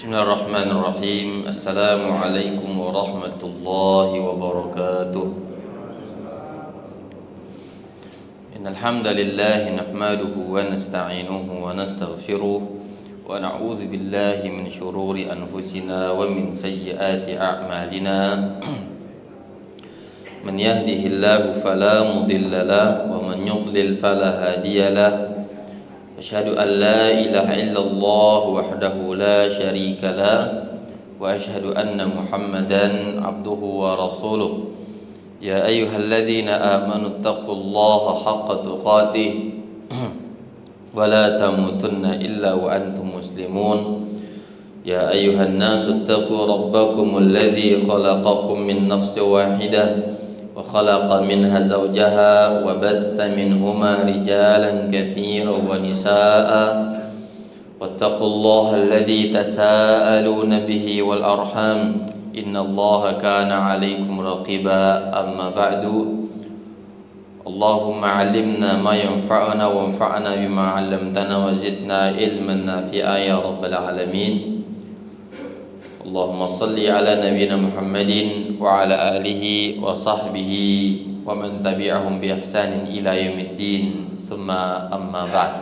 Bismillahirrahmanirrahim. Assalamualaikum warahmatullahi wabarakatuh. Innal hamdalillah nahmaduhu wa nasta'inuhu wa nastaghfiruh wa na'udzu billahi min shururi anfusina wa min sayyiati a'malina. Man yahdihillahu fala mudilla lahu wa man yudlil fala hadiya lahu. Asyhadu an la ilaha illallah wahdahu la syarika lah wa asyhadu anna Muhammadan abduhu wa rasuluh. Ya ayyuhalladzina amanu taqullaha haqqa tuqatih wa la tamutunna illa wa antum muslimun. Ya ayyuhan nasu taqu rabbakumul ladzi khalaqakum min nafsin wahidah وخلق منها زوجها وبث منهما رجالا كثيرا ونساء واتقوا الله الذي تساءلون به والأرحام إن الله كان عليكم رقيبا أما بعد اللهم علمنا ما ينفعنا وانفعنا بما علمتنا وزدنا علما نافعا يا رب العالمين. Allahumma salli ala nabiyyina Muhammadin wa ala alihi wa sahbihi wa man tabi'ahum bi ihsanin ila yaumiddin. Summa amma ba'd.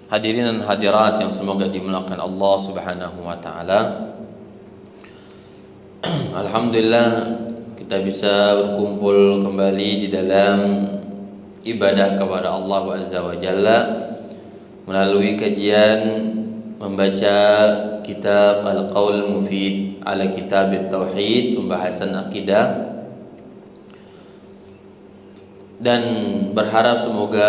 Hadirin dan hadirat yang semoga dimuliakan Allah Subhanahu wa taala. Alhamdulillah kita bisa berkumpul kembali di dalam ibadah kepada Allah Azza wa Jalla melalui kajian membaca kitab Al-Qaul Mufid ala Kitab Tauhid, pembahasan akidah, dan berharap semoga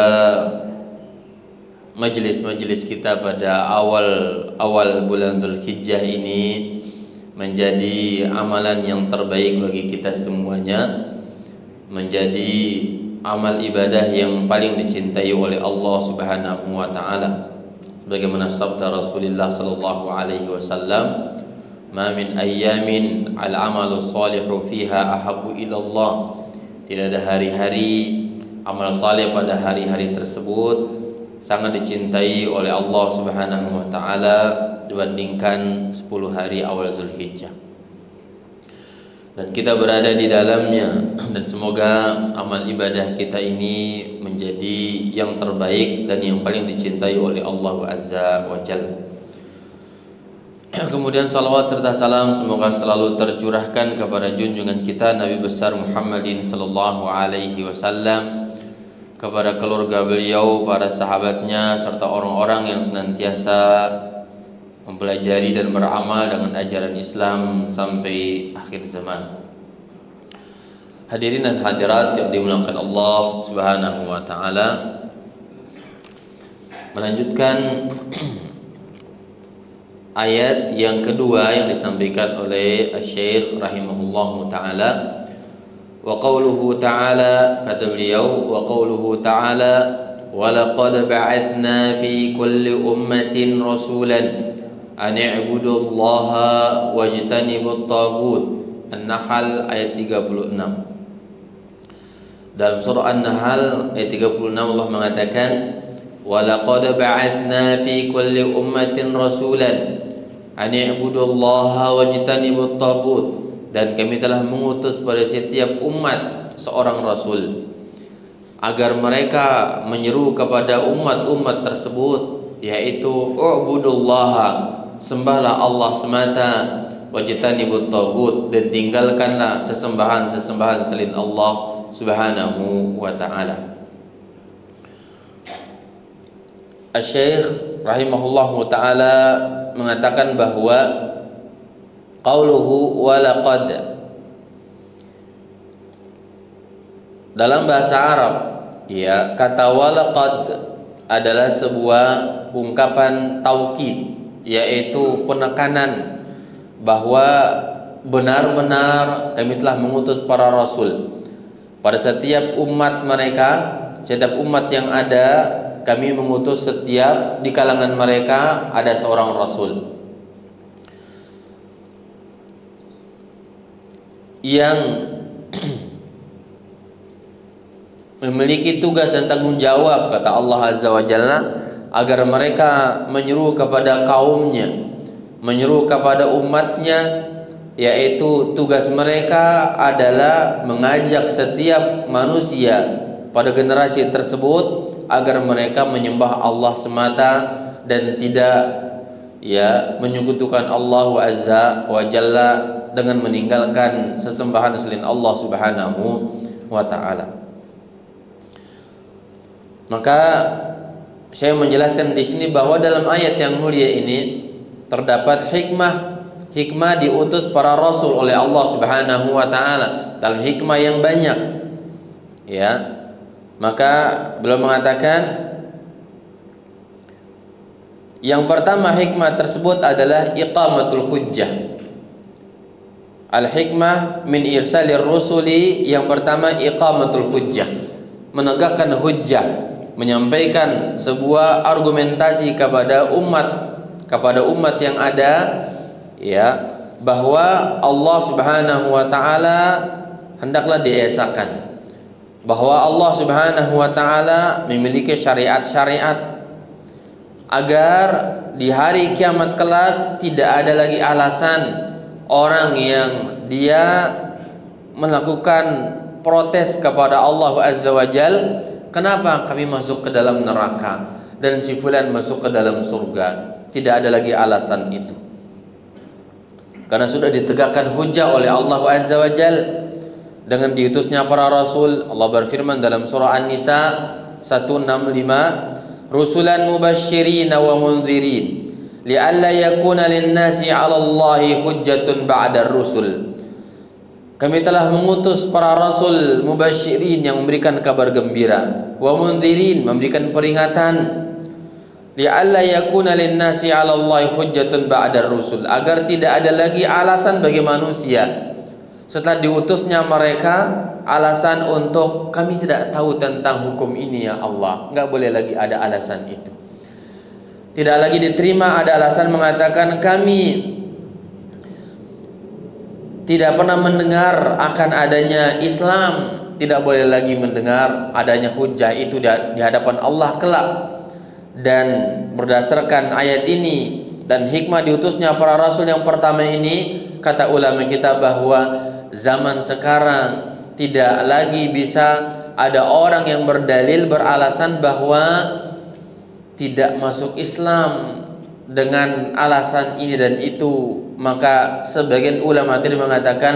majelis-majelis kita pada awal bulan Dzulhijjah ini menjadi amalan yang terbaik bagi kita semuanya, menjadi amal ibadah yang paling dicintai oleh Allah Subhanahu wa taala. Sebagaimana sabda Rasulullah sallallahu alaihi wasallam, "Ma min ayyamin al-amalu shalihu fiha ahabbu ila Allah." Tidak ada hari-hari amal saleh pada hari-hari tersebut sangat dicintai oleh Allah Subhanahu wa taala dibandingkan 10 hari awal Zulhijjah. Dan kita berada di dalamnya, dan semoga amal ibadah kita ini menjadi yang terbaik dan yang paling dicintai oleh Allah Azza wa Jalla. Kemudian salawat serta salam semoga selalu tercurahkan kepada junjungan kita Nabi besar Muhammadin sallallahu alaihi wasallam, kepada keluarga beliau, para sahabatnya, serta orang-orang yang senantiasa mempelajari dan beramal dengan ajaran Islam sampai akhir zaman. Hadirin dan hadirat yang dimuliakan Allah Subhanahu wa taala, melanjutkan ayat yang kedua yang disampaikan oleh Asy-Syaikh rahimahullahu taala. Wa qauluhu ta'ala, kata beliau, wa qauluhu ta'ala, wa laqad ba'atsna fi kulli ummatin rasulan an i'budullaha wajtanibut taghut. An-Nahl ayat 36. Dalam surah An-Nahl ayat 36 Allah mengatakan, wa laqad ba'atsna fi kulli ummatin rasulan an i'budullaha wajtanibut taghut. Dan kami telah mengutus pada setiap umat seorang rasul agar mereka menyeru kepada umat-umat tersebut, yaitu u'budullaha, sembahlah Allah semata, wajtanibut taghut, dan tinggalkanlah sesembahan-sesembahan selain Allah Subhanahu wa taala. Asy-Syaikh rahimahullahu taala mengatakan bahwa qauluhu wa laqad dalam bahasa Arab, ya, kata wa laqad adalah sebuah ungkapan taukid, yaitu penekanan bahwa benar-benar kami telah mengutus para rasul pada setiap umat mereka, setiap umat yang ada kami mengutus, setiap di kalangan mereka ada seorang rasul yang memiliki tugas dan tanggung jawab, kata Allah Azza wa Jalla, agar mereka menyeru kepada kaumnya menyeru kepada umatnya, yaitu tugas mereka adalah mengajak setiap manusia pada generasi tersebut agar mereka menyembah Allah semata dan tidak menyekutukan Allah Azza wa Jalla dengan meninggalkan sesembahan selain Allah Subhanahu wa taala. Maka saya menjelaskan di sini bahwa dalam ayat yang mulia ini terdapat hikmah diutus para rasul oleh Allah Subhanahu wa taala dalam hikmah yang banyak. Maka beliau mengatakan yang pertama hikmah tersebut adalah iqamatul hujjah. Al-hikmah min irsalir rusuli, yang pertama iqamatul hujjah, menegakkan hujjah, menyampaikan sebuah argumentasi kepada umat yang ada, bahwa Allah Subhanahu wa taala hendaklah diesakan, bahwa Allah Subhanahu wa taala memiliki syariat-syariat, agar di hari kiamat kelak tidak ada lagi alasan orang yang dia melakukan protes kepada Allah Azza wa Jal, kenapa kami masuk ke dalam neraka dan si fulan masuk ke dalam surga. Tidak ada lagi alasan itu, karena sudah ditegakkan hujjah oleh Allah Azza wa Jal dengan diutusnya para rasul. Allah berfirman dalam surah An-Nisa 165, rusulan mubasysyirin wa mundzirin li'alla yakuna lin-nasi 'ala Allahi hujjatun ba'da ar-rusul. Kami telah mengutus para rasul mubasysyirin yang memberikan kabar gembira, wa mundzirin memberikan peringatan, li'alla yakuna lin-nasi 'ala Allahi hujjatun ba'da ar-rusul, agar tidak ada lagi alasan bagi manusia setelah diutusnya mereka, alasan untuk kami tidak tahu tentang hukum ini ya Allah. Enggak boleh lagi ada alasan itu. Tidak lagi diterima ada alasan mengatakan kami tidak pernah mendengar akan adanya Islam. Tidak boleh lagi mendengar adanya hujjah itu di hadapan Allah kelak. Dan berdasarkan ayat ini dan hikmah diutusnya para rasul yang pertama ini, kata ulama kita bahwa zaman sekarang tidak lagi bisa ada orang yang berdalil beralasan bahwa tidak masuk Islam dengan alasan ini dan itu. Maka sebagian ulama tadi mengatakan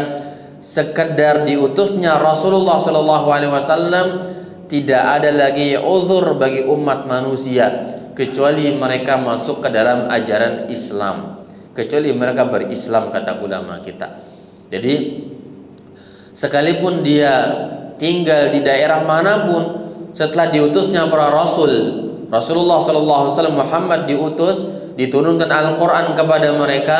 sekedar diutusnya Rasulullah SAW tidak ada lagi uzur bagi umat manusia kecuali mereka masuk ke dalam ajaran Islam, kecuali mereka berislam, kata ulama kita. Jadi sekalipun dia tinggal di daerah manapun, setelah diutusnya para rasul, Rasulullah SAW Muhammad diutus, diturunkan Al-Quran kepada mereka,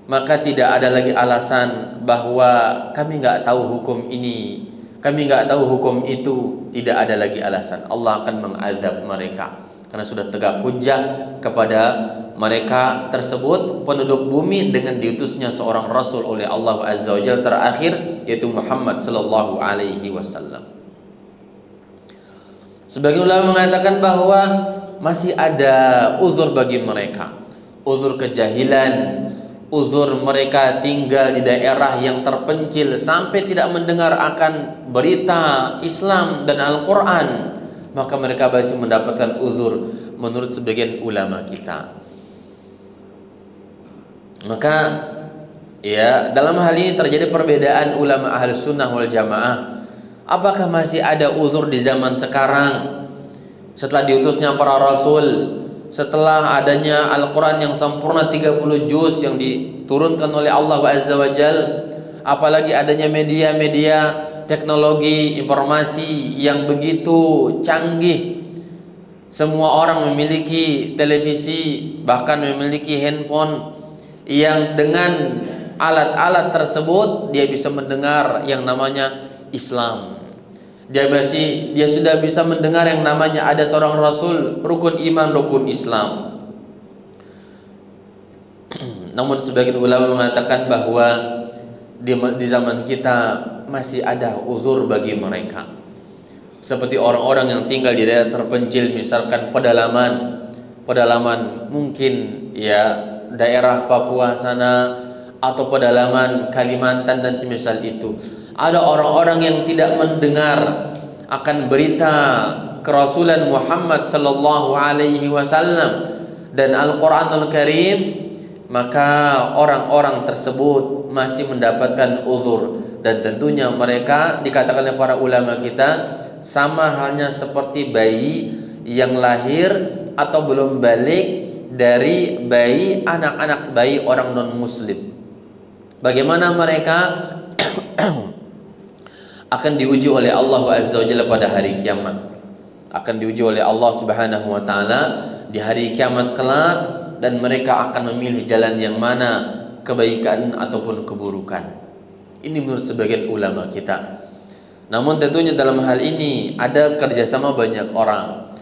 maka tidak ada lagi alasan bahwa kami nggak tahu hukum ini, kami nggak tahu hukum itu. Tidak ada lagi alasan. Allah akan mengazab mereka karena sudah tegak hujjah kepada mereka tersebut, penduduk bumi, dengan diutusnya seorang rasul oleh Allah Azza wa Jalla terakhir, yaitu Muhammad sallallahu alaihi wasallam. Sebagian ulama mengatakan bahwa masih ada uzur bagi mereka, uzur kejahilan, uzur mereka tinggal di daerah yang terpencil sampai tidak mendengar akan berita Islam dan Al-Quran, maka mereka masih mendapatkan uzur menurut sebagian ulama kita. Maka dalam hal ini terjadi perbedaan ulama Ahlus Sunnah wal Jamaah. Apakah masih ada uzur di zaman sekarang setelah diutusnya para rasul, setelah adanya Al-Quran yang sempurna 30 juz yang diturunkan oleh Allah Azza wa Jal, apalagi adanya media-media teknologi informasi yang begitu canggih. Semua orang memiliki televisi, bahkan memiliki handphone yang dengan alat-alat tersebut dia bisa mendengar yang namanya Islam. Dia sudah bisa mendengar yang namanya ada seorang rasul, rukun iman, rukun Islam. Namun sebagian ulama mengatakan bahwa di zaman kita masih ada uzur bagi mereka. Seperti orang-orang yang tinggal di daerah terpencil, misalkan pedalaman mungkin daerah Papua sana atau pedalaman Kalimantan dan semisal itu, ada orang-orang yang tidak mendengar akan berita kerasulan Muhammad sallallahu alaihi wasallam dan Al-Qur'anul Karim, maka orang-orang tersebut masih mendapatkan uzur, dan tentunya mereka dikatakan oleh para ulama kita sama halnya seperti bayi yang lahir atau belum balik dari bayi, anak-anak bayi orang non muslim. Bagaimana mereka akan diuji oleh Allah Azza wa Jalla pada hari kiamat, akan diuji oleh Allah Subhanahu wa taala di hari kiamat kelak, dan mereka akan memilih jalan yang mana, kebaikan ataupun keburukan. Ini menurut sebagian ulama kita. Namun tentunya dalam hal ini ada kerjasama banyak orang.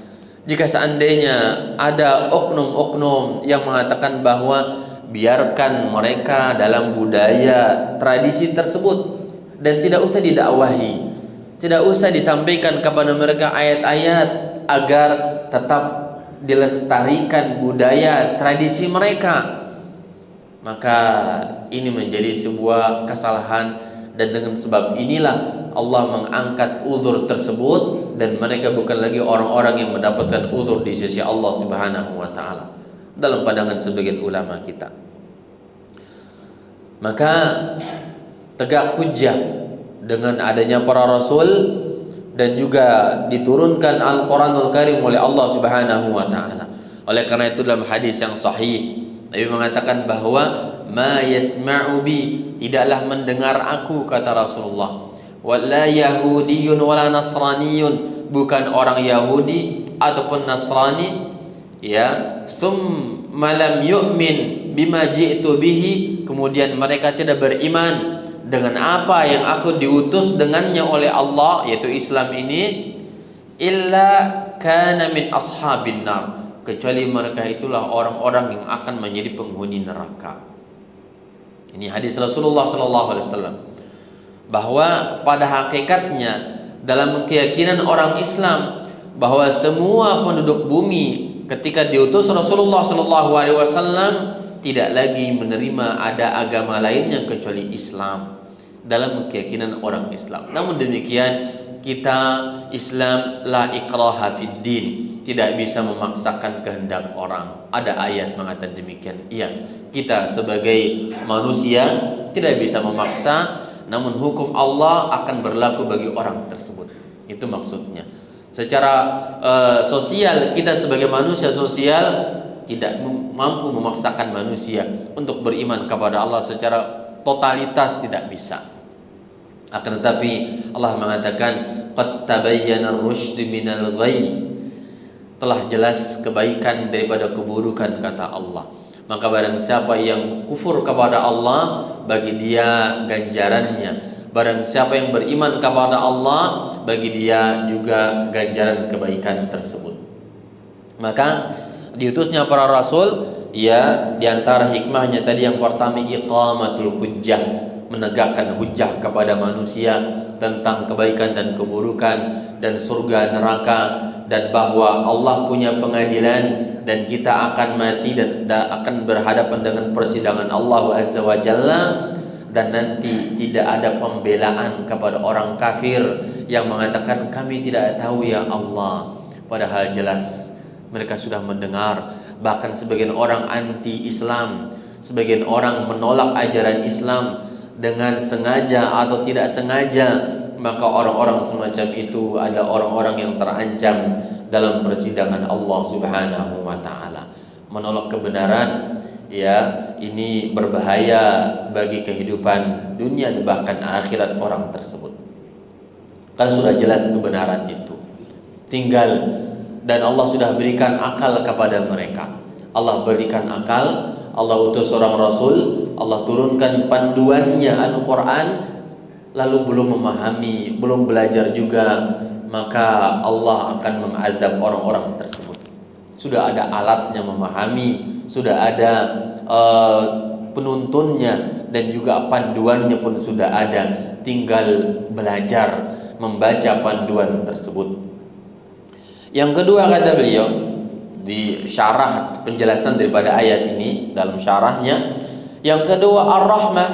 Jika seandainya ada oknum-oknum yang mengatakan bahwa biarkan mereka dalam budaya tradisi tersebut dan tidak usah didakwahi, tidak usah disampaikan kepada mereka ayat-ayat agar tetap dilestarikan budaya tradisi mereka, maka ini menjadi sebuah kesalahan, dan dengan sebab inilah Allah mengangkat uzur tersebut, dan mereka bukan lagi orang-orang yang mendapatkan uzur di sisi Allah Subhanahu wa taala dalam pandangan sebagian ulama kita. Maka tegak hujjah dengan adanya para rasul dan juga diturunkan Al-Qur'anul Karim oleh Allah Subhanahu wa taala. Oleh karena itu dalam hadis yang sahih Nabi mengatakan bahwa ma yasma'u bi, tidaklah mendengar aku, kata Rasulullah, wala yahudiyyun wala nasraniyun, bukan orang Yahudi ataupun Nasrani, ya, summa lam yu'min bima ji'tu bihi, kemudian mereka tidak beriman dengan apa yang aku diutus dengannya oleh Allah, yaitu Islam ini, illa kana min ashabin nar, kecuali mereka itulah orang-orang yang akan menjadi penghuni neraka. Ini hadis Rasulullah sallallahu alaihi wasallam, bahwa pada hakikatnya dalam keyakinan orang Islam bahwa semua penduduk bumi ketika diutus Rasulullah sallallahu alaihi wasallam tidak lagi menerima ada agama lainnya kecuali Islam dalam keyakinan orang Islam. Namun demikian, kita Islam la ikraha fid din, tidak bisa memaksakan kehendak orang. Ada ayat mengatakan demikian. Iya, kita sebagai manusia tidak bisa memaksa, namun hukum Allah akan berlaku bagi orang tersebut. Itu maksudnya. Secara sosial, kita sebagai manusia sosial tidak mampu memaksakan manusia untuk beriman kepada Allah secara totalitas, tidak bisa. Akan tetapi Allah mengatakan qad tabayyana ar-rusyd minal ghayy, telah jelas kebaikan daripada keburukan, kata Allah. Maka barang siapa yang kufur kepada Allah, bagi dia ganjarannya. Barang siapa yang beriman kepada Allah, bagi dia juga ganjaran kebaikan tersebut. Maka diutusnya para rasul, ya, diantara hikmahnya tadi yang pertama iqamatul hujjah, menegakkan hujjah kepada manusia tentang kebaikan dan keburukan dan surga neraka, dan bahwa Allah punya pengadilan dan kita akan mati dan akan berhadapan dengan persidangan Allah Azza wa Jalla, dan nanti tidak ada pembelaan kepada orang kafir yang mengatakan kami tidak tahu ya Allah, padahal jelas mereka sudah mendengar. Bahkan sebagian orang anti Islam, sebagian orang menolak ajaran Islam dengan sengaja atau tidak sengaja, maka orang-orang semacam itu adalah orang-orang yang terancam dalam persidangan Allah Subhanahu wa taala. Menolak kebenaran, ya, ini berbahaya bagi kehidupan dunia dan bahkan akhirat orang tersebut. Kan sudah jelas kebenaran itu. Tinggal, dan Allah sudah berikan akal kepada mereka. Allah berikan akal, Allah utus seorang rasul, Allah turunkan panduannya Al-Quran, lalu belum memahami, belum belajar juga, maka Allah akan mengazab orang-orang tersebut. Sudah ada alatnya memahami, sudah ada penuntunnya, dan juga panduannya pun sudah ada, tinggal belajar membaca panduan tersebut. Yang kedua, kata beliau, di syarah penjelasan daripada ayat ini dalam syarahnya. Yang kedua ar-rahmah,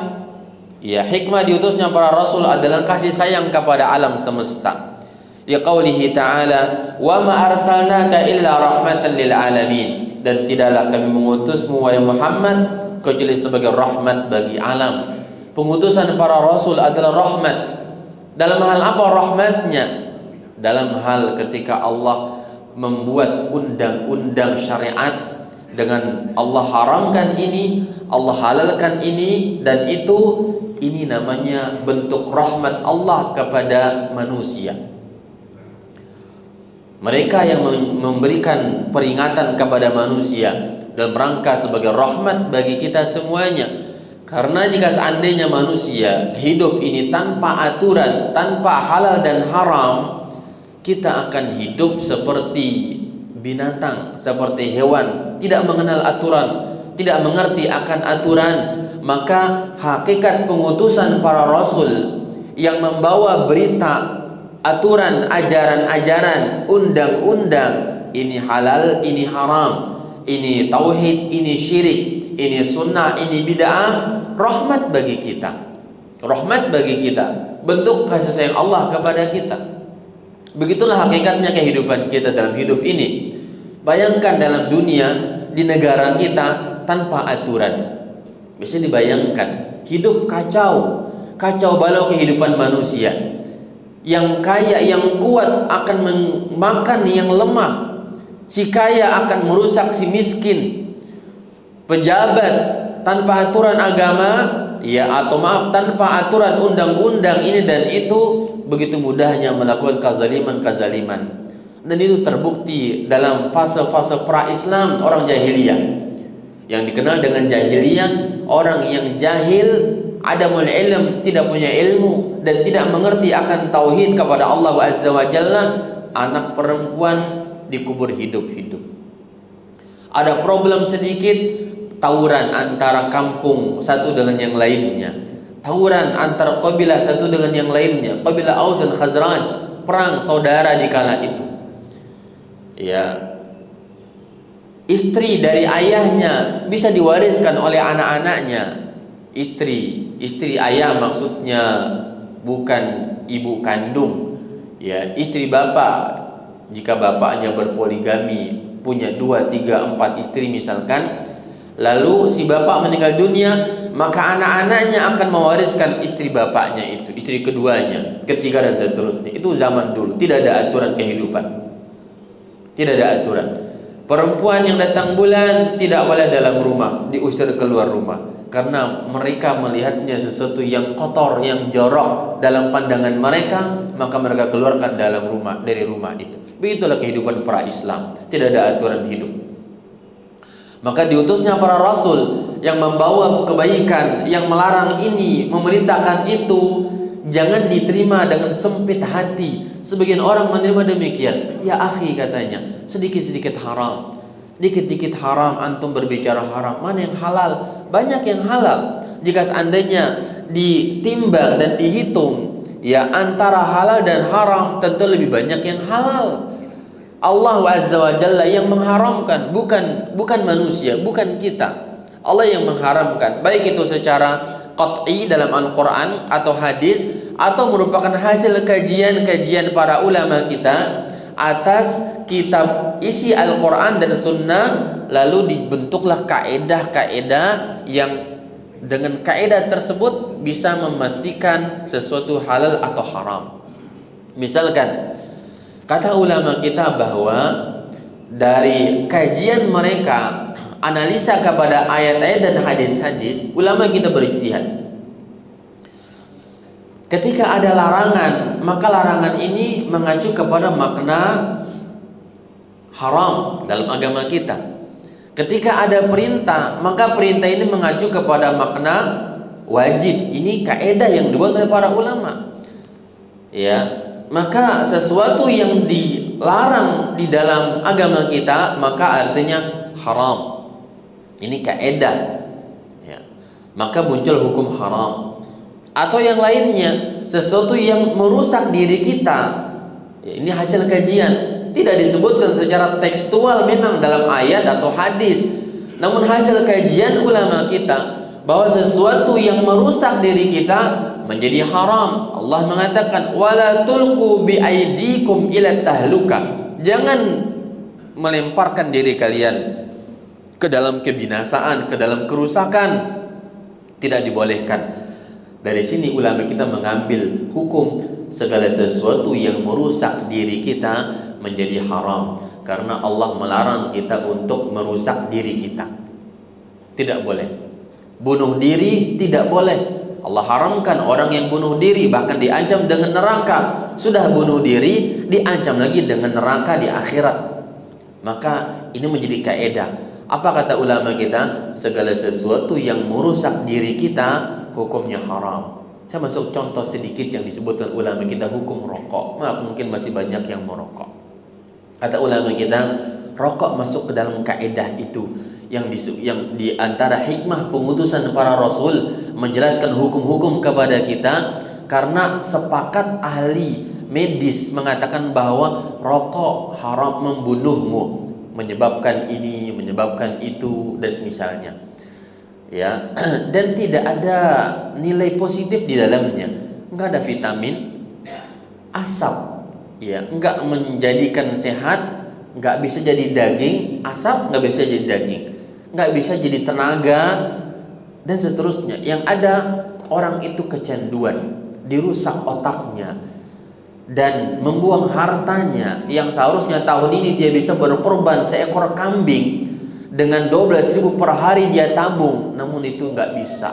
ya hikmah diutusnya para rasul adalah kasih sayang kepada alam semesta. Ya qaulihi ta'ala, wa ma arsalnaka illa rahmatan lil alamin, dan tidaklah kami mengutusmu wahai Muhammad kecuali sebagai rahmat bagi alam. Pengutusan para rasul adalah rahmat. Dalam hal apa rahmatnya? Dalam hal ketika Allah membuat undang-undang syariat dengan Allah haramkan ini, Allah halalkan ini dan itu, ini namanya bentuk rahmat Allah kepada manusia. Mereka yang memberikan peringatan kepada manusia dalam rangka sebagai rahmat bagi kita semuanya. Karena jika seandainya manusia hidup ini tanpa aturan, tanpa halal dan haram, kita akan hidup seperti binatang, seperti hewan, tidak mengenal aturan, tidak mengerti akan aturan. Maka hakikat pengutusan para rasul yang membawa berita, aturan, ajaran-ajaran, undang-undang, ini halal, ini haram, ini tauhid, ini syirik, ini sunnah, ini bid'ah, rahmat bagi kita. Rahmat bagi kita, bentuk kasih sayang Allah kepada kita. Begitulah hakikatnya kehidupan kita dalam hidup ini. Bayangkan dalam dunia, di negara kita tanpa aturan. Bisa dibayangkan, hidup kacau, kacau balau kehidupan manusia. Yang kaya, yang kuat akan memakan yang lemah. Si kaya akan merusak si miskin. Pejabat tanpa aturan agama, ya atau maaf tanpa aturan undang-undang ini dan itu, begitu mudahnya melakukan kezaliman. Dan itu terbukti dalam fase-fase pra-Islam orang jahiliyah. Yang dikenal dengan jahiliyah, orang yang jahil, adamul ilm, tidak punya ilmu dan tidak mengerti akan tauhid kepada Allah Azza wa Jalla. Anak perempuan dikubur hidup-hidup. Ada problem sedikit, tawuran antara kampung satu dengan yang lainnya, tawuran antara kabilah satu dengan yang lainnya, kabilah Aus dan Khazraj, perang saudara di kala itu. Ya, istri dari ayahnya bisa diwariskan oleh anak-anaknya. Istri ayah maksudnya bukan ibu kandung. Ya, istri bapak, jika bapaknya berpoligami, punya 2, 3, 4 istri misalkan, lalu si bapak meninggal dunia, maka anak-anaknya akan mewariskan istri bapaknya itu, istri keduanya, ketiga dan seterusnya. Itu zaman dulu, tidak ada aturan kehidupan. Tidak ada aturan. Perempuan yang datang bulan tidak boleh dalam rumah, diusir keluar rumah. Karena mereka melihatnya sesuatu yang kotor, yang jorok dalam pandangan mereka, maka mereka keluarkan dari rumah itu. Begitulah kehidupan pra-Islam, tidak ada aturan hidup. Maka diutusnya para rasul yang membawa kebaikan, yang melarang ini, memerintahkan itu, jangan diterima dengan sempit hati. Sebagian orang menerima demikian. Ya akhi, katanya, sedikit-sedikit haram, dikit-dikit haram, antum berbicara haram. Mana yang halal? Banyak yang halal. Jika seandainya ditimbang dan dihitung, ya antara halal dan haram, tentu lebih banyak yang halal. Allah Azza wa Jalla yang mengharamkan, bukan manusia, bukan kita. Allah yang mengharamkan, baik itu secara qat'i dalam Al-Quran atau hadis, atau merupakan hasil kajian-kajian para ulama kita atas kitab isi Al-Quran dan Sunnah. Lalu dibentuklah kaedah-kaedah yang dengan kaedah tersebut bisa memastikan sesuatu halal atau haram. Misalkan kata ulama kita bahwa dari kajian mereka, analisa kepada ayat-ayat dan hadis-hadis, ulama kita berijtihad. Ketika ada larangan, maka larangan ini mengacu kepada makna haram dalam agama kita. Ketika ada perintah, maka perintah ini mengacu kepada makna wajib. Ini kaedah yang dibuat oleh para ulama. Ya, maka sesuatu yang dilarang di dalam agama kita, maka artinya haram. Ini kaedah. Ya. Maka muncul hukum haram. Atau yang lainnya, sesuatu yang merusak diri kita, ya, ini hasil kajian. tidak disebutkan secara tekstual memang dalam ayat atau hadis. Namun hasil kajian ulama kita bahwa sesuatu yang merusak diri kita menjadi haram. Allah mengatakan wala tulqu bi aidikum ila tahluka. Jangan melemparkan diri kalian ke dalam kebinasaan, ke dalam kerusakan. Tidak dibolehkan. Dari sini ulama kita mengambil hukum segala sesuatu yang merusak diri kita menjadi haram, karena Allah melarang kita untuk merusak diri kita. Tidak boleh. Bunuh diri tidak boleh. Allah haramkan orang yang bunuh diri, bahkan diancam dengan neraka. Sudah bunuh diri, diancam lagi dengan neraka di akhirat. Maka ini menjadi kaidah. Apa kata ulama kita? Segala sesuatu yang merusak diri kita hukumnya haram. Saya masuk contoh sedikit yang disebutkan ulama kita, hukum rokok. Maaf, mungkin masih banyak yang merokok. Kata ulama kita, rokok masuk ke dalam kaidah itu yang di antara hikmah pengutusan para rasul menjelaskan hukum-hukum kepada kita, karena sepakat ahli medis mengatakan bahwa rokok haram, membunuhmu, menyebabkan ini, menyebabkan itu dan semisalnya. Ya, dan tidak ada nilai positif di dalamnya. Enggak ada vitamin, asap, ya, enggak menjadikan sehat, enggak bisa jadi daging, asap enggak bisa jadi daging, enggak bisa jadi tenaga dan seterusnya. Yang ada orang itu kecanduan, dirusak otaknya dan membuang hartanya yang seharusnya tahun ini dia bisa berkorban seekor kambing. Dengan 12.000 per hari dia tabung, namun itu nggak bisa,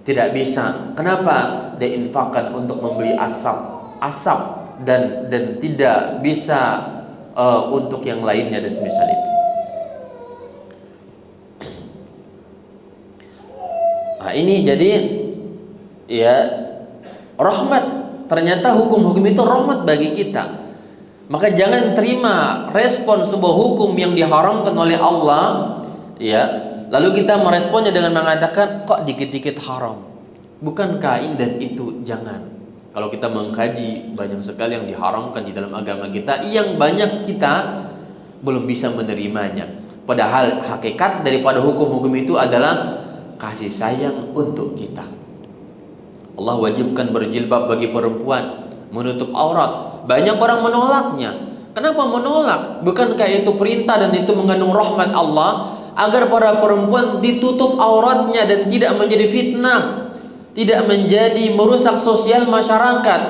tidak bisa. Kenapa? Dia infakkan untuk membeli asap dan tidak bisa untuk yang lainnya dan semisal itu. Nah, ini jadi ya rahmat. Ternyata hukum-hukum itu rahmat bagi kita. Maka jangan terima respon sebuah hukum yang diharamkan oleh Allah, ya, lalu kita meresponnya dengan mengatakan kok dikit-dikit haram. Bukankah ini dan itu? Jangan. Kalau kita mengkaji, banyak sekali yang diharamkan di dalam agama kita yang banyak kita belum bisa menerimanya. Padahal hakikat daripada hukum-hukum itu adalah kasih sayang untuk kita. Allah wajibkan berjilbab bagi perempuan, menutup aurat. Banyak orang menolaknya. Kenapa menolak? Bukankah itu perintah dan itu mengandung rahmat Allah agar para perempuan ditutup auratnya dan tidak menjadi fitnah, tidak menjadi merusak sosial masyarakat.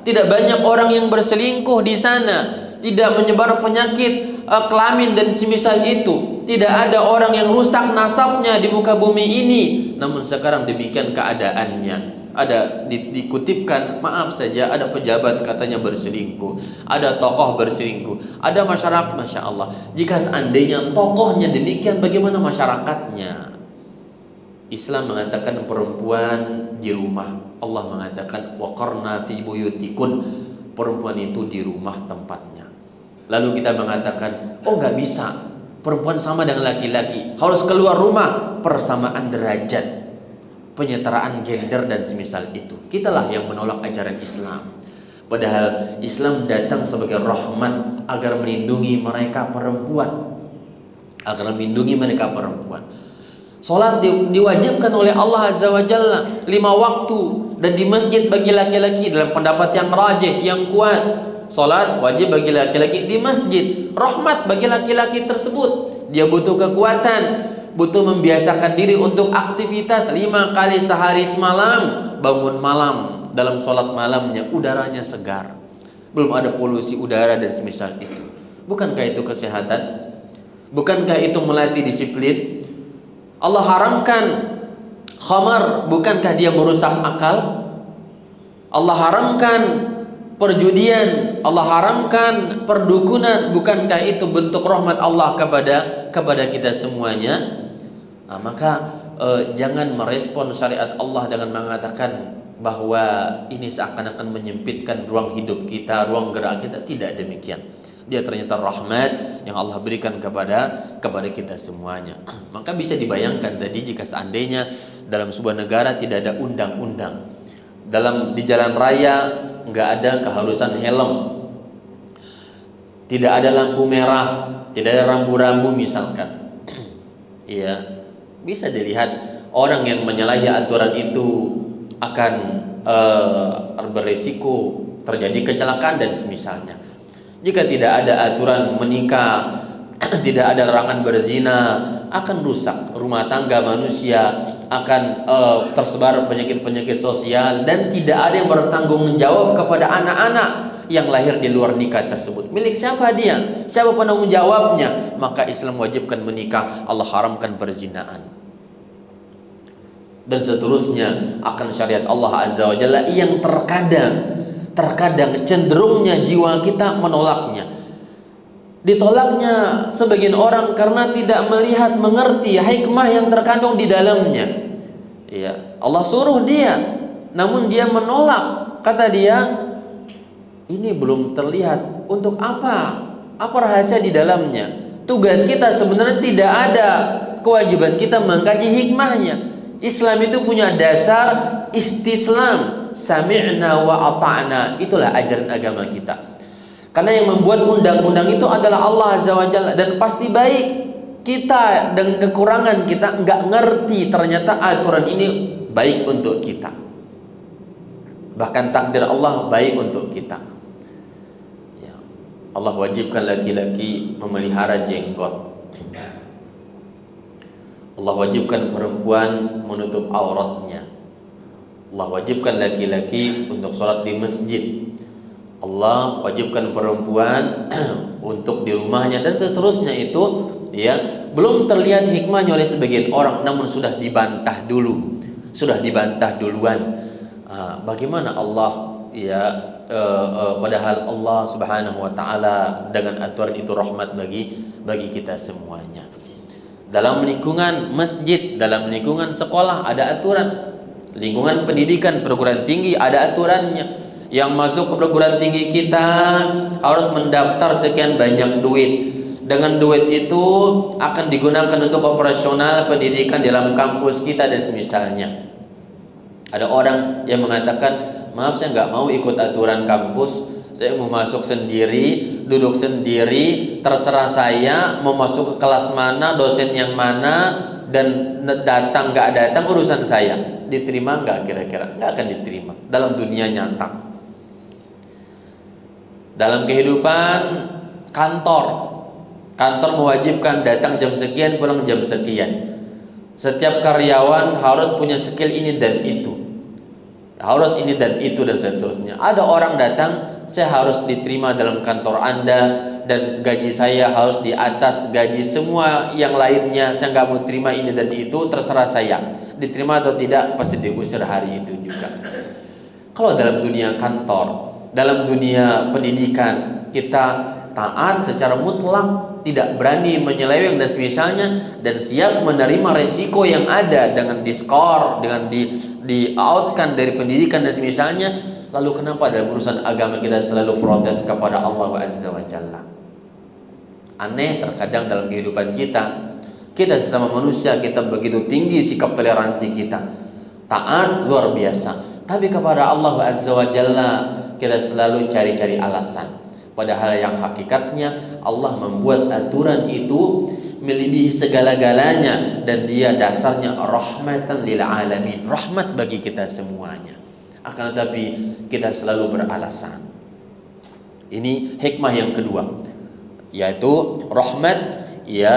Tidak banyak orang yang berselingkuh di sana, tidak menyebar penyakit kelamin dan semisal itu. Tidak ada orang yang rusak nasabnya di muka bumi ini. Namun sekarang demikian keadaannya. Ada dikutipkan, maaf saja, ada pejabat katanya berselingkuh, ada tokoh berselingkuh, ada masyarakat. Masya Allah, jika seandainya tokohnya demikian, bagaimana masyarakatnya? Islam mengatakan perempuan di rumah. Allah mengatakan waqarna fi buyutikun, perempuan itu di rumah tempatnya. Lalu kita mengatakan, oh nggak bisa, perempuan sama dengan laki-laki, harus keluar rumah. Persamaan derajat, penyetaraan gender dan semisal itu. Kitalah yang menolak ajaran Islam. Padahal Islam datang sebagai rahmat agar melindungi mereka perempuan, agar melindungi mereka perempuan. Salat diwajibkan oleh Allah Azza wa Jalla 5 waktu dan di masjid bagi laki-laki. Dalam pendapat yang rajih, yang kuat, salat wajib bagi laki-laki di masjid. Rahmat bagi laki-laki tersebut. Dia butuh kekuatan, butuh membiasakan diri untuk aktivitas 5 kali sehari semalam. Bangun malam, dalam sholat malamnya udaranya segar, belum ada polusi udara dan semisal itu. Bukankah itu kesehatan? Bukankah itu melatih disiplin? Allah haramkan khamar, bukankah dia merusak akal? Allah haramkan perjudian, Allah haramkan perdukunan, bukankah itu bentuk rahmat Allah kepada kita semuanya? Nah, maka jangan merespon syariat Allah dengan mengatakan bahwa ini seakan-akan menyempitkan ruang hidup kita, ruang gerak kita. Tidak demikian. Dia ternyata rahmat yang Allah berikan kepada kita semuanya. Maka bisa dibayangkan tadi jika seandainya dalam sebuah negara tidak ada undang-undang, di jalan raya nggak ada keharusan helm, Tidak ada lampu merah, tidak ada rambu-rambu misalkan. Iya, bisa dilihat orang yang menyalahi aturan itu akan beresiko terjadi kecelakaan dan semisalnya. Jika tidak ada aturan menikah, tidak ada larangan berzina, akan rusak rumah tangga manusia, akan tersebar penyakit-penyakit sosial, dan tidak ada yang bertanggung jawab kepada anak-anak yang lahir di luar nikah tersebut. Milik siapa dia? Siapa penanggung jawabnya? Maka Islam wajibkan menikah, Allah haramkan perzinaan. Dan seterusnya akan syariat Allah Azza wa Jalla yang terkadang cenderungnya jiwa kita menolaknya. Ditolaknya sebagian orang karena tidak melihat, mengerti hikmah yang terkandung di dalamnya. Ya, Allah suruh dia, namun dia menolak. Kata dia, ini belum terlihat. Untuk apa? Apa rahasia di dalamnya? Tugas kita sebenarnya tidak ada. Kewajiban kita mengkaji hikmahnya. Islam itu punya dasar istislam, sami'na wa ata'na. Itulah ajaran agama kita. Karena yang membuat undang-undang itu adalah Allah Azza wa Jalla, dan pasti baik. Kita dengan kekurangan kita nggak ngerti ternyata aturan ini baik untuk kita. Bahkan takdir Allah baik untuk kita. Ya, Allah wajibkan laki-laki memelihara jenggot. Allah wajibkan perempuan menutup auratnya. Allah wajibkan laki-laki untuk sholat di masjid. Allah wajibkan perempuan untuk di rumahnya, dan seterusnya itu, ya, belum terlihat hikmahnya oleh sebagian orang, namun sudah dibantah dulu, sudah dibantah duluan. Bagaimana Allah, ya, padahal Allah Subhanahu wa taala dengan aturan itu rahmat bagi kita semuanya. Dalam lingkungan masjid, dalam lingkungan sekolah ada aturan. Lingkungan pendidikan, perguruan tinggi ada aturannya. Yang masuk ke perguruan tinggi kita harus mendaftar sekian banyak duit. Dengan duit itu akan digunakan untuk operasional pendidikan dalam kampus kita dan semisalnya. Ada orang yang mengatakan, maaf saya nggak mau ikut aturan kampus, saya mau masuk sendiri, duduk sendiri, terserah saya mau masuk ke kelas mana, dosen yang mana, dan datang nggak datang urusan saya. Diterima nggak kira-kira? Nggak akan diterima dalam dunia nyata. Dalam kehidupan kantor mewajibkan datang jam sekian, pulang jam sekian. Setiap karyawan harus punya skill ini dan itu, harus ini dan itu, dan seterusnya. Ada orang datang, saya harus diterima dalam kantor Anda, dan gaji saya harus di atas gaji semua yang lainnya. Saya nggak mau terima ini dan itu, terserah saya. Diterima atau tidak pasti diusir hari itu juga. Kalau dalam dunia kantor, dalam dunia pendidikan, kita taat secara mutlak, tidak berani menyeleweng dan semisalnya, dan siap menerima resiko yang ada dengan diskor, dengan di outkan dari pendidikan dan semisalnya. Lalu kenapa dalam urusan agama kita selalu protes kepada Allah Azza wa Jalla? Aneh terkadang dalam kehidupan kita sesama manusia, kita begitu tinggi sikap toleransi kita, taat luar biasa, tapi kepada Allah Azza wa Jalla kita selalu cari-cari alasan. Padahal yang hakikatnya Allah membuat aturan itu melebihi segala-galanya, dan dia dasarnya rahmatan lil alamin, rahmat bagi kita semuanya. Akan tetapi kita selalu beralasan. Ini hikmah yang kedua, yaitu rahmat, ya,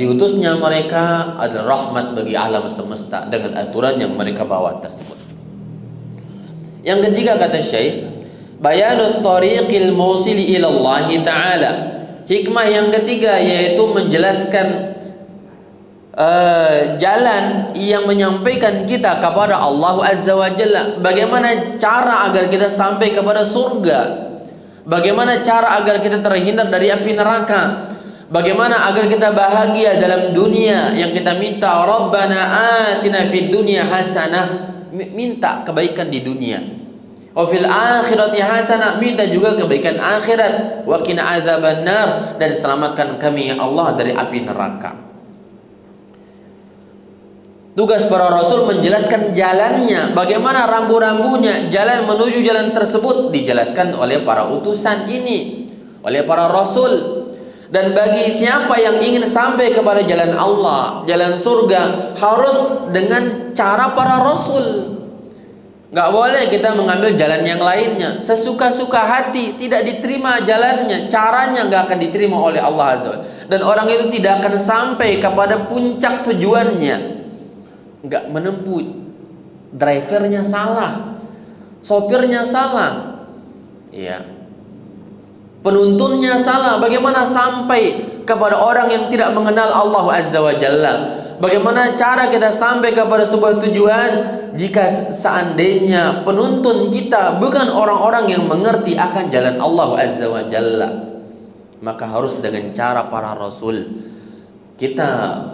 diutusnya mereka adalah rahmat bagi alam semesta dengan aturan yang mereka bawa tersebut. Yang ketiga kata Syekh, bayanut tariqil mawsili ila Allah Ta'ala. Hikmah yang ketiga yaitu menjelaskan jalan yang menyampaikan kita kepada Allah Azza wa Jalla. Bagaimana cara agar kita sampai kepada surga? Bagaimana cara agar kita terhindar dari api neraka? Bagaimana agar kita bahagia dalam dunia yang kita minta, Rabbana atina fid dunya hasanah, minta kebaikan di dunia. Wa fil akhirati hasanah, minta juga kebaikan akhirat. Wa qina azabannar, dan selamatkan kami ya Allah dari api neraka. Tugas para rasul menjelaskan jalannya, bagaimana rambu-rambunya, jalan menuju jalan tersebut dijelaskan oleh para utusan ini. oleh para rasul. Dan bagi siapa yang ingin sampai kepada jalan Allah, jalan surga, harus dengan cara para rasul. Nggak boleh kita mengambil jalan yang lainnya sesuka-suka hati, tidak diterima jalannya, caranya nggak akan diterima oleh Allah Azza wa Jalla. Dan orang itu tidak akan sampai kepada puncak tujuannya. Nggak menempuh, drivernya salah, sopirnya salah, ya, penuntunnya salah. Bagaimana sampai kepada orang yang tidak mengenal Allah Azza wa Jalla? Bagaimana cara kita sampai kepada sebuah tujuan jika seandainya penuntun kita bukan orang-orang yang mengerti akan jalan Allah Azza wa Jalla? Maka harus dengan cara para rasul. Kita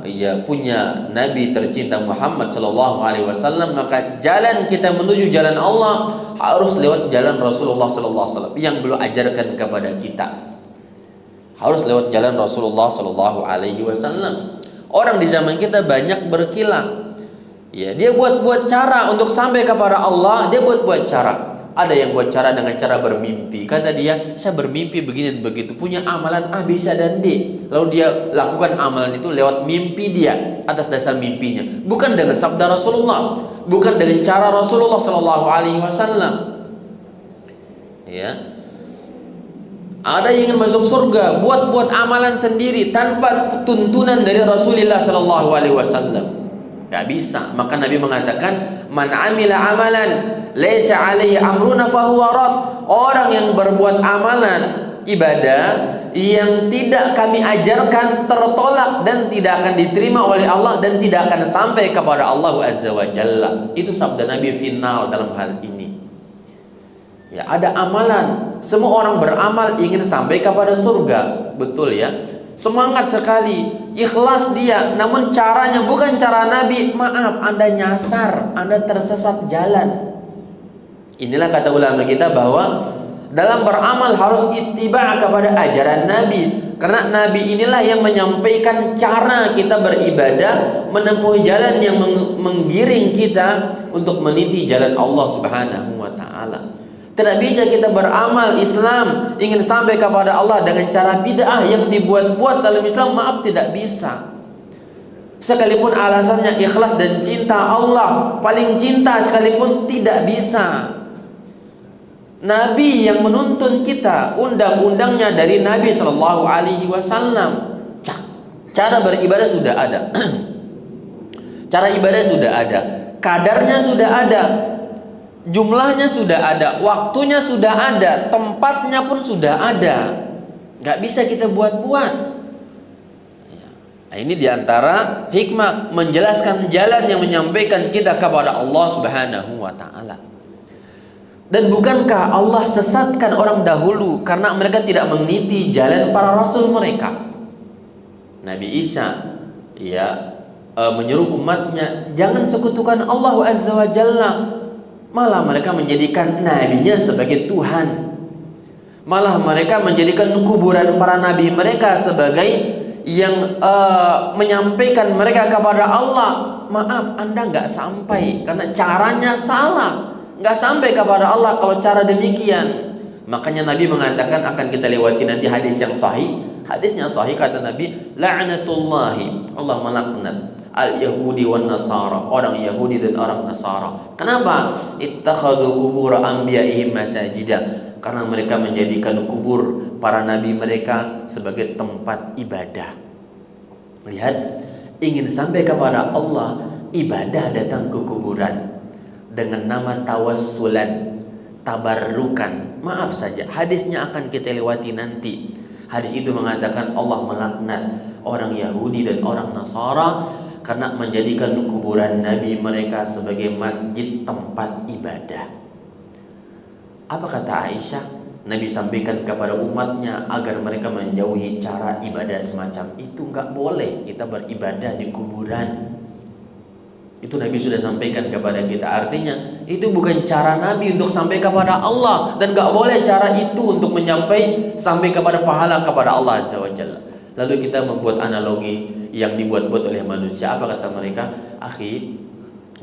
ya punya Nabi tercinta Muhammad sallallahu alaihi wasallam, maka jalan kita menuju jalan Allah harus lewat jalan Rasulullah sallallahu alaihi wasallam yang beliau ajarkan kepada kita. Harus lewat jalan Rasulullah sallallahu alaihi wasallam. Orang di zaman kita banyak berkilah. Ya, dia buat cara untuk sampai kepada Allah, dia buat cara. Ada yang buat cara dengan cara bermimpi. Kata dia, saya bermimpi begini dan begitu, punya amalan A, B, C, dan D. Lalu dia lakukan amalan itu lewat mimpi dia, atas dasar mimpinya. Bukan dengan sabda Rasulullah, bukan dengan cara Rasulullah sallallahu alaihi wasallam. Ya. Ada yang ingin masuk surga, buat amalan sendiri tanpa tuntunan dari Rasulullah sallallahu alaihi wasallam. Gak bisa. Maka Nabi mengatakan, man amila amalan laisa alaihi amruna fahuwa rad. Orang yang berbuat amalan ibadah yang tidak kami ajarkan tertolak dan tidak akan diterima oleh Allah dan tidak akan sampai kepada Allah Azza wa Jalla. Itu sabda Nabi final dalam hal ini. Ya, ada amalan. Semua orang beramal ingin sampai kepada surga, betul ya? Semangat sekali, ikhlas dia, namun caranya bukan cara Nabi. Maaf, Anda nyasar, Anda tersesat jalan. Inilah kata ulama kita bahwa dalam beramal harus ittiba' kepada ajaran Nabi. Karena Nabi inilah yang menyampaikan cara kita beribadah, menempuh jalan yang menggiring kita untuk meniti jalan Allah Subhanahu wa ta'ala. Tidak bisa kita beramal Islam ingin sampai kepada Allah dengan cara bid'ah yang dibuat-buat dalam Islam. Maaf, tidak bisa. Sekalipun alasannya ikhlas dan cinta Allah, paling cinta sekalipun, tidak bisa. Nabi yang menuntun kita, undang-undangnya dari Nabi Shallallahu Alaihi Wasallam. Cara beribadah sudah ada, cara ibadah sudah ada, kadarnya sudah ada, jumlahnya sudah ada, waktunya sudah ada, tempatnya pun sudah ada. Gak bisa kita buat-buat. Nah, ini diantara hikmah menjelaskan jalan yang menyampaikan kita kepada Allah Subhanahu wa ta'ala. Dan bukankah Allah sesatkan orang dahulu karena mereka tidak meniti jalan para rasul mereka? Nabi Isa menyeru umatnya, jangan sekutukan Allah Azza wa Jalla. Malah mereka menjadikan nabinya sebagai Tuhan. Malah mereka menjadikan kuburan para nabi mereka sebagai yang menyampaikan mereka kepada Allah. Maaf, Anda nggak sampai karena caranya salah. Nggak sampai kepada Allah kalau cara demikian. Makanya Nabi mengatakan, akan kita lewati nanti hadis yang sahih. Hadisnya sahih, kata Nabi, la'natullahi, Allah melaknat al-Yahudi wan Nasara, orang Yahudi dan orang Nasara. Kenapa? Ittakhadhu qubur anbiya'ihim masajida, karena mereka menjadikan kubur para nabi mereka sebagai tempat ibadah. Lihat, ingin sampai kepada Allah, ibadah datang ke kuburan dengan nama tawassulan, tabarrukan. Maaf saja, hadisnya akan kita lewati nanti. Hadis itu mengatakan Allah melaknat orang Yahudi dan orang Nasara karena menjadikan kuburan nabi mereka sebagai masjid, tempat ibadah. Apa kata Aisyah? Nabi sampaikan kepada umatnya agar mereka menjauhi cara ibadah semacam itu. Enggak boleh kita beribadah di kuburan. Itu Nabi sudah sampaikan kepada kita. Artinya itu bukan cara Nabi untuk sampai kepada Allah, dan enggak boleh cara itu untuk sampai kepada pahala kepada Allah Azza wa Jalla. Lalu kita membuat analogi yang dibuat-buat oleh manusia. Apa kata mereka? Akhi,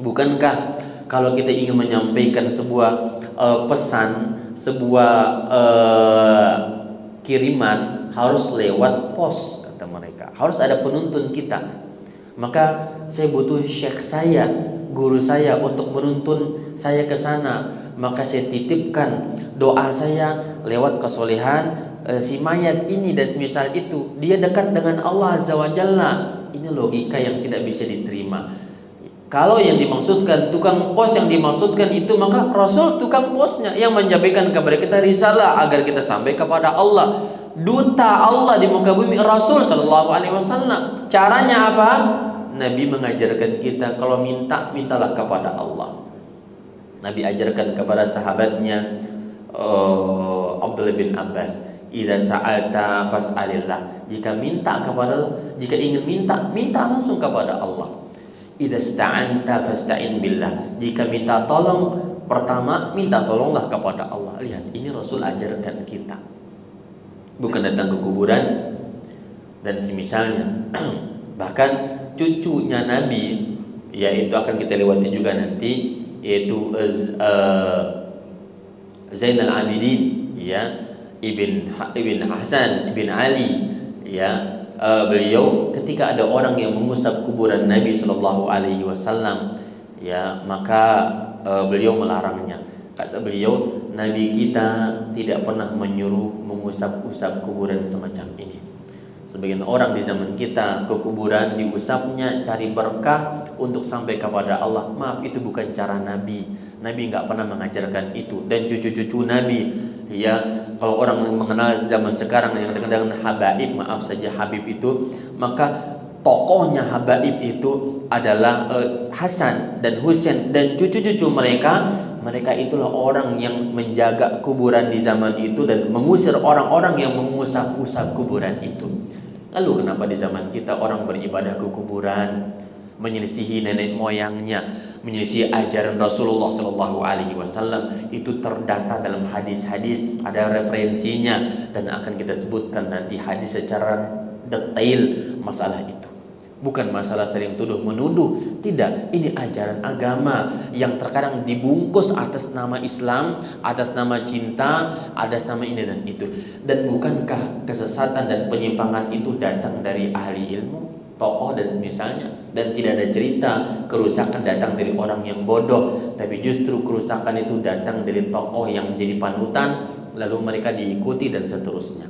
bukankah kalau kita ingin menyampaikan sebuah pesan, sebuah kiriman harus lewat pos, kata mereka. Harus ada penuntun kita. Maka saya butuh syekh saya, guru saya untuk menuntun saya ke sana. Maka saya titipkan doa saya lewat kesolehan si mayat ini dan semisal itu. Dia dekat dengan Allah Azza wa Jalla. Ini logika yang tidak bisa diterima. Kalau yang dimaksudkan tukang pos yang dimaksudkan itu, maka Rasul tukang posnya yang menyampaikan kepada kita risalah agar kita sampai kepada Allah. Duta Allah di muka bumi Rasul sallallahu alaihi wasallam. Caranya apa? Nabi mengajarkan kita kalau minta, mintalah kepada Allah. Nabi ajarkan kepada sahabatnya Abdullah bin Abbas, "Idza sa'alta fas'alillah." Jika ingin minta, minta langsung kepada Allah. "Idza sta'anta fasta'in billah." Jika minta tolong, pertama minta tolonglah kepada Allah. Lihat, ini Rasul ajarkan kita. Bukan datang ke kuburan dan semisalnya. Bahkan cucunya Nabi, yaitu akan kita lewati juga nanti, yaitu Zainal Abidin, ya, ibn Hasan ibn Ali, ya. Beliau ketika ada orang yang mengusap kuburan Nabi Shallallahu Alaihi Wasallam, ya, maka beliau melarangnya. Kata beliau, Nabi kita tidak pernah menyuruh mengusap-usap kuburan semacam ini. Sebagian orang di zaman kita ke kuburan diusapnya cari berkah untuk sampai kepada Allah. Maaf, itu bukan cara Nabi. Nabi nggak pernah mengajarkan itu. Dan cucu-cucu Nabi, ya, kalau orang mengenal zaman sekarang yang dikenal dengan Habaib, maaf saja Habib itu, maka tokohnya Habaib itu adalah Hasan dan Husain dan cucu-cucu mereka. Mereka itulah orang yang menjaga kuburan di zaman itu dan mengusir orang-orang yang mengusap-usap kuburan itu. Lalu kenapa di zaman kita orang beribadah ke kuburan, menyelisihi nenek moyangnya, menyelisihi ajaran Rasulullah Shallallahu Alaihi Wasallam? Itu terdata dalam hadis-hadis, ada referensinya dan akan kita sebutkan nanti hadis secara detail masalah itu. Bukan masalah saling tuduh menuduh, tidak. Ini ajaran agama yang terkadang dibungkus atas nama Islam, atas nama cinta, atas nama ini dan itu. Dan bukankah kesesatan dan penyimpangan itu datang dari ahli ilmu, tokoh dan semisalnya? Dan tidak ada cerita kerusakan datang dari orang yang bodoh, tapi justru kerusakan itu datang dari tokoh yang menjadi panutan, lalu mereka diikuti dan seterusnya.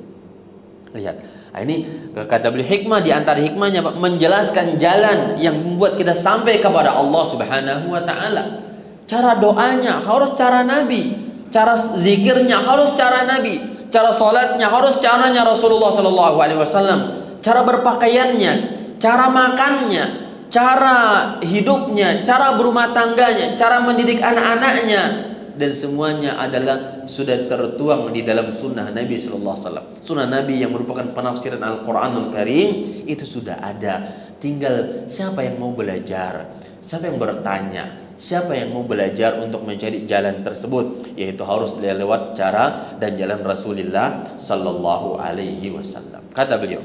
Lihat. Nah, ini kata beliau, hikmah di antara hikmahnya menjelaskan jalan yang membuat kita sampai kepada Allah Subhanahu wa taala. Cara doanya harus cara Nabi, cara zikirnya harus cara Nabi, cara salatnya harus caranya Rasulullah sallallahu alaihi wasallam, cara berpakaiannya, cara makannya, cara hidupnya, cara berumah tangganya, cara mendidik anak-anaknya, dan semuanya adalah sudah tertuang di dalam sunnah Nabi Sallallahu Alaihi Wasallam. Sunnah Nabi yang merupakan penafsiran Al-Quranul Karim itu sudah ada. Tinggal siapa yang mau belajar, siapa yang bertanya, siapa yang mau belajar untuk mencari jalan tersebut, yaitu harus lewat cara dan jalan Rasulullah Sallallahu Alaihi Wasallam. Kata beliau,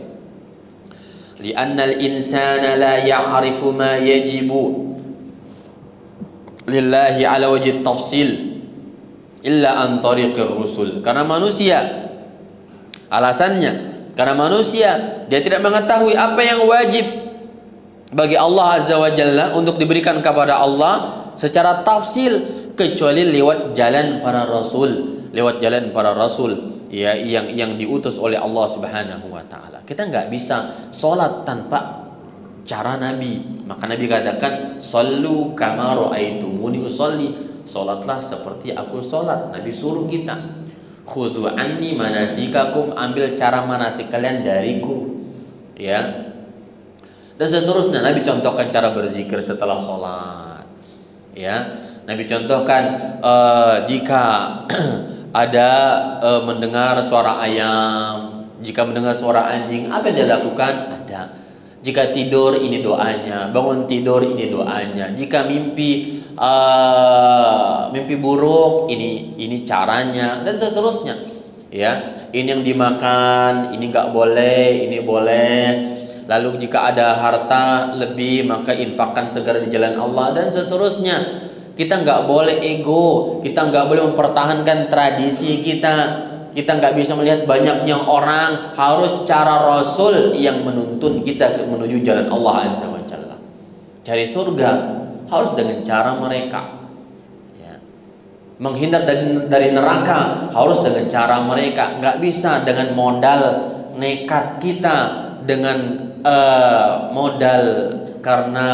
"Li'anna al-insana la ya'rifu ma yajibu lillahi ala wajhi tafsil illa an tariqir rusul." Karena manusia, alasannya karena manusia dia tidak mengetahui apa yang wajib bagi Allah Azza wa Jalla untuk diberikan kepada Allah secara tafsil kecuali lewat jalan para rasul, ya, yang diutus oleh Allah Subhanahu wa taala. Kita nggak bisa sholat tanpa cara Nabi. Maka Nabi katakan, "Shallu kama ra'aitumuni usolli." Salatlah seperti aku salat. Nabi suruh kita, "Khudhu anni manasikakum." Ambil cara manasik kalian dariku, ya. Dan seterusnya Nabi contohkan cara berzikir setelah salat, ya. Nabi contohkan jika ada mendengar suara ayam, jika mendengar suara anjing, apa yang dia lakukan? Ada. Jika tidur, ini doanya. Bangun tidur, ini doanya. Jika mimpi buruk, ini caranya, dan seterusnya, ya. Ini yang dimakan, ini nggak boleh, ini boleh. Lalu jika ada harta lebih, maka infakkan segera di jalan Allah, dan seterusnya. Kita nggak boleh ego, kita nggak boleh mempertahankan tradisi kita Kita nggak bisa melihat banyaknya orang, harus cara Rasul yang menuntun kita menuju jalan Allah Azza wa Jalla. Cari surga harus dengan cara mereka. Ya. Menghindar dari neraka harus dengan cara mereka. Nggak bisa dengan modal nekat kita, dengan modal karena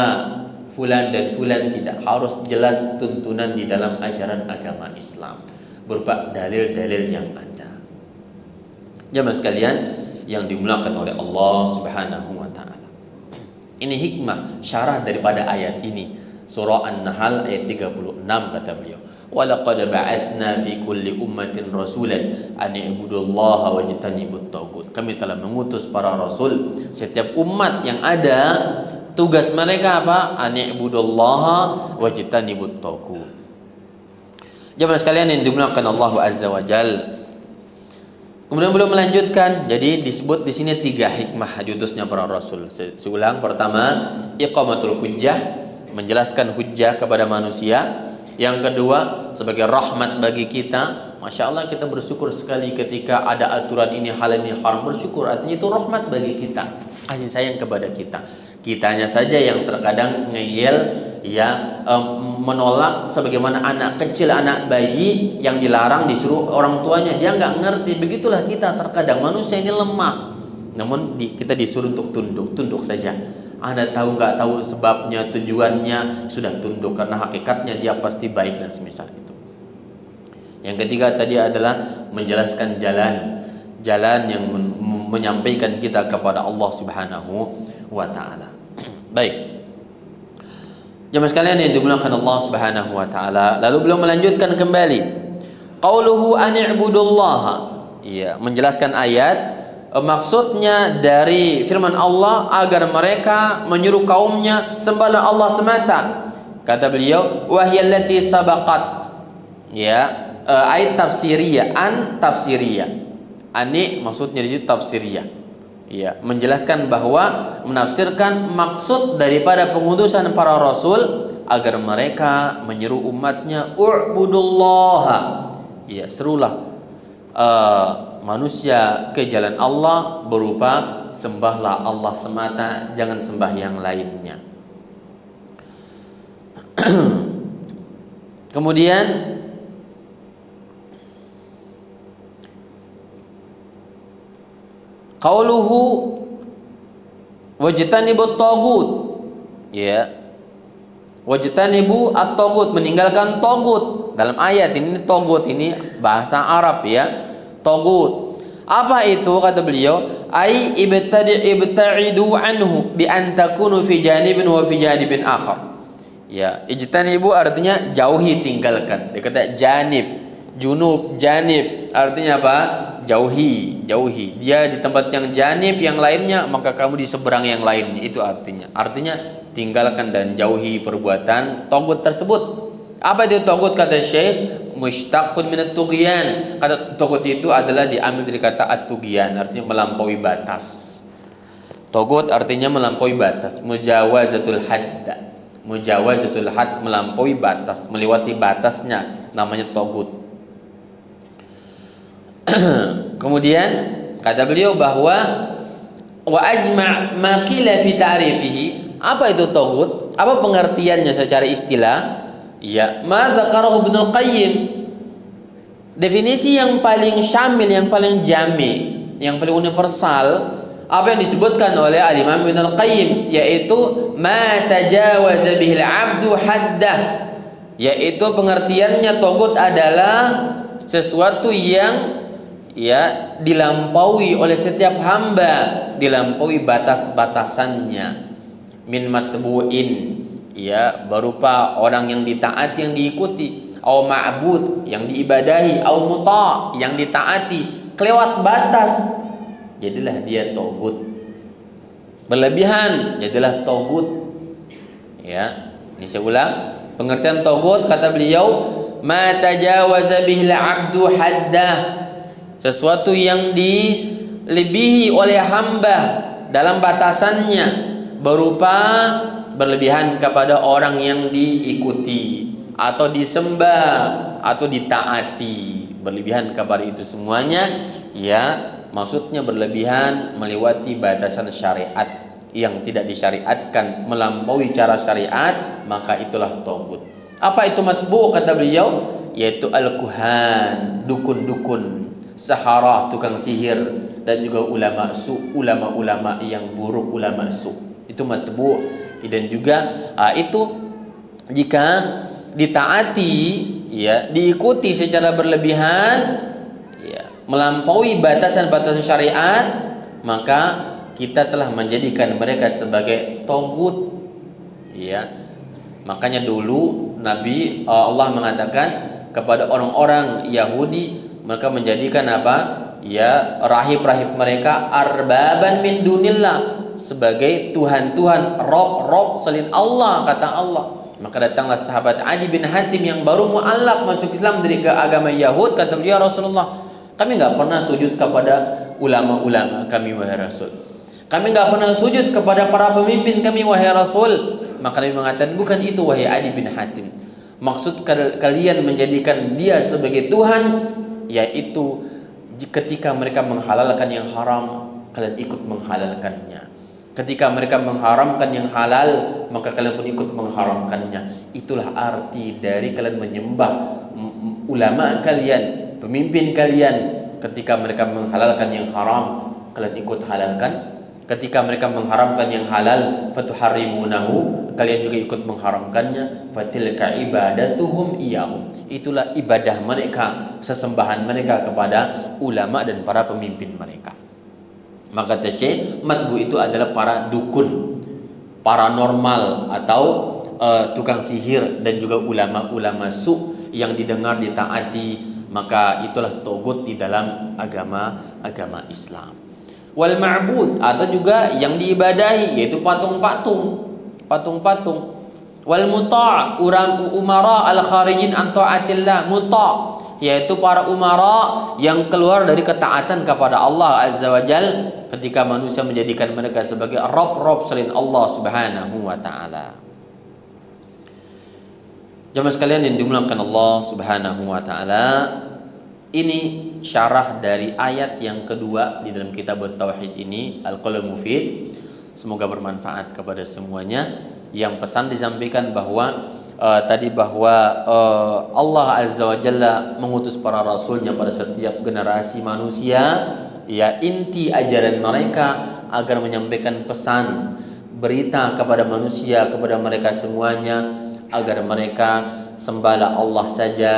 fulan dan fulan, tidak. Harus jelas tuntunan di dalam ajaran agama Islam berupa dalil-dalil yang ada. Jamaah sekalian yang dimuliakan oleh Allah Subhanahu wa taala. Ini hikmah syarah daripada ayat ini. Surah An-Nahl ayat 36 kata beliau, "Wa laqad ba'atsna fi kulli ummatin rasulan an i'budullaha wajtanibut taghut." Kami telah mengutus para rasul, setiap umat yang ada tugas mereka apa? An i'budullaha wajtanibut taghut. Jamaah sekalian yang dimuliakan Allah Azza wa Jalla. Kemudian beliau melanjutkan, jadi disebut di sini 3 hikmah diutusnya para rasul. Seulang, pertama, iqamatul hujjah, menjelaskan hujjah kepada manusia. Yang kedua, sebagai rahmat bagi kita. Masya Allah, kita bersyukur sekali ketika ada aturan ini halal ini haram. Bersyukur, artinya itu rahmat bagi kita, kasih sayang kepada kita. Kitanya saja yang terkadang ngeyel, ya, menolak, sebagaimana anak kecil, anak bayi yang dilarang disuruh orang tuanya, dia nggak ngerti. Begitulah kita terkadang, manusia ini lemah, namun kita disuruh untuk tunduk saja. Anda tahu nggak tahu sebabnya, tujuannya, sudah tunduk karena hakikatnya dia pasti baik dan semisal itu. Yang ketiga tadi adalah menjelaskan jalan yang menyampaikan kita kepada Allah Subhanahu wa taala. Baik. Jemaah sekalian yang dimuliakan Allah Subhanahu wa taala, lalu beliau melanjutkan kembali. Qauluhu an i'budullaha. Iya, menjelaskan ayat, maksudnya dari firman Allah agar mereka menyuruh kaumnya sembahlah Allah semata. Kata beliau, wa hiyallati sabaqat. Ya, ayat tafsiriyah, an tafsiriyah. Ani maksudnya di situ tafsiriyah. Ya, menjelaskan bahwa menafsirkan maksud daripada pengutusan para rasul agar mereka menyeru umatnya u'budullaha. Ya, serulah manusia ke jalan Allah berupa sembahlah Allah semata, jangan sembah yang lainnya. Kemudian qauluhu wajtanibut taghut, ya, wajtanibu at-taghut, meninggalkan taghut. Dalam ayat ini taghut ini bahasa Arab, ya, taghut. Apa itu kata beliau? Ai ibta'idu anhu bi an takunu fi janibin wa fi janibin akhar. Ya, ijtanibu artinya jauhi, tinggalkan. Dia kata janib, junub, janib artinya apa? Jauhi. Dia di tempat yang janib yang lainnya, maka kamu di seberang yang lainnya. Itu artinya tinggalkan dan jauhi perbuatan taghut tersebut. Apa itu taghut kata Syekh? Mushtaqun minat tughyan. Kata taghut itu adalah diambil dari kata at-tughyan, artinya melampaui batas. Taghut artinya melampaui batas, mujawazatul hadd, melampaui batas, melewati batasnya, namanya taghut. Kemudian kata beliau bahwa wa ajma' ma qila fi ta'rifihi. Apa itu taghut? Apa pengertiannya secara istilah? Ya, ma dzakarahu Ibnul Qayyim. Definisi yang paling syamil, yang paling jami, yang paling universal, apa yang disebutkan oleh Al-Imam Ibnul Qayyim, yaitu ma tajawaza bihil 'abdu haddah. Yaitu pengertiannya taghut adalah sesuatu yang, ya, dilampaui oleh setiap hamba, dilampaui batas-batasannya. Min matbu'in, ya, berupa orang yang ditaati, yang diikuti, au ma'bud, yang diibadahi, au muta, yang ditaati, kelewat batas, jadilah dia taghut. Berlebihan, jadilah taghut. Ya, ini saya ulang. Pengertian taghut kata beliau, ma tajawaza bihil 'abdu haddah. Sesuatu yang dilebihi oleh hamba dalam batasannya, berupa berlebihan kepada orang yang diikuti atau disembah atau ditaati. Berlebihan kabar itu semuanya ya maksudnya berlebihan melewati batasan syariat yang tidak disyariatkan, melampaui cara syariat, maka itulah tagut. Apa itu matbu kata beliau? Yaitu al-kuhan, dukun-dukun, saharah, tukang sihir, dan juga ulama su, ulama-ulama yang buruk, ulama su. Itu matbu. Dan juga itu jika ditaati ya, diikuti secara berlebihan ya, melampaui batasan-batasan syariat, maka kita telah menjadikan mereka sebagai tagut ya. Makanya dulu Nabi Allah mengatakan kepada orang-orang Yahudi, mereka menjadikan apa? Ya, rahib-rahib mereka arbaban min dunillah, sebagai tuhan-tuhan, rob-rob selain Allah, kata Allah. Maka datanglah sahabat Adi bin Hatim yang baru mu'allaf masuk Islam dari agama Yahud, kata beliau, Rasulullah, kami enggak pernah sujud kepada ulama-ulama kami wahai Rasul. Kami enggak pernah sujud kepada para pemimpin kami wahai Rasul. Maka Nabi mengatakan, bukan itu wahai Adi bin Hatim. Maksud kalian menjadikan dia sebagai Tuhan, yaitu ketika mereka menghalalkan yang haram, kalian ikut menghalalkannya. Ketika mereka mengharamkan yang halal, maka kalian pun ikut mengharamkannya. Itulah arti dari kalian menyembah ulama kalian, pemimpin kalian. Ketika mereka menghalalkan yang haram, kalian ikut halalkan. Ketika mereka mengharamkan yang halal, fatuharrimunahu, kalian juga ikut mengharamkannya. Fatilka ibadatuhum iyahum, itulah ibadah mereka, sesembahan mereka kepada ulama dan para pemimpin mereka. Maka Syekh, matbu itu adalah para dukun, paranormal atau tukang sihir, dan juga ulama-ulama su yang didengar ditaati, maka itulah togut di dalam agama Islam. Wal ma'bud, atau juga yang diibadahi, yaitu patung-patung. Wal muta' umara al kharijin an ta'atillah, muta' yaitu para umara yang keluar dari ketaatan kepada Allah Azza wa Jal, ketika manusia menjadikan mereka sebagai rob-rob selain Allah Subhanahu wa ta'ala. Jamaah sekalian yang dimuliakan Allah Subhanahu wa ta'ala, ini syarah dari ayat yang kedua di dalam kitab Tauhid ini, Al-Qaulul Mufid. Semoga bermanfaat kepada semuanya. Yang pesan disampaikan bahwa Allah Azza wa Jalla mengutus para rasulnya pada setiap generasi manusia, ya, inti ajaran mereka agar menyampaikan pesan, berita kepada manusia, kepada mereka semuanya, agar mereka sembahlah Allah saja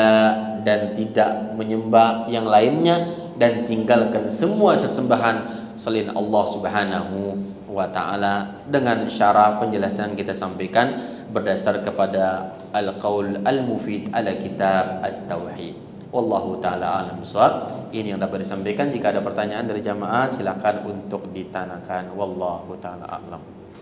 dan tidak menyembah yang lainnya, dan tinggalkan semua sesembahan selain Allah Subhanahu wa ta'ala, dengan syarah penjelasan kita sampaikan berdasar kepada Al-Qaul Al-Mufid ala kitab At-Tauhid. Wallahu ta'ala alam bissawab. Ini yang dapat disampaikan. Jika ada pertanyaan dari jamaah, silakan untuk ditanyakan. Wallahu ta'ala alam.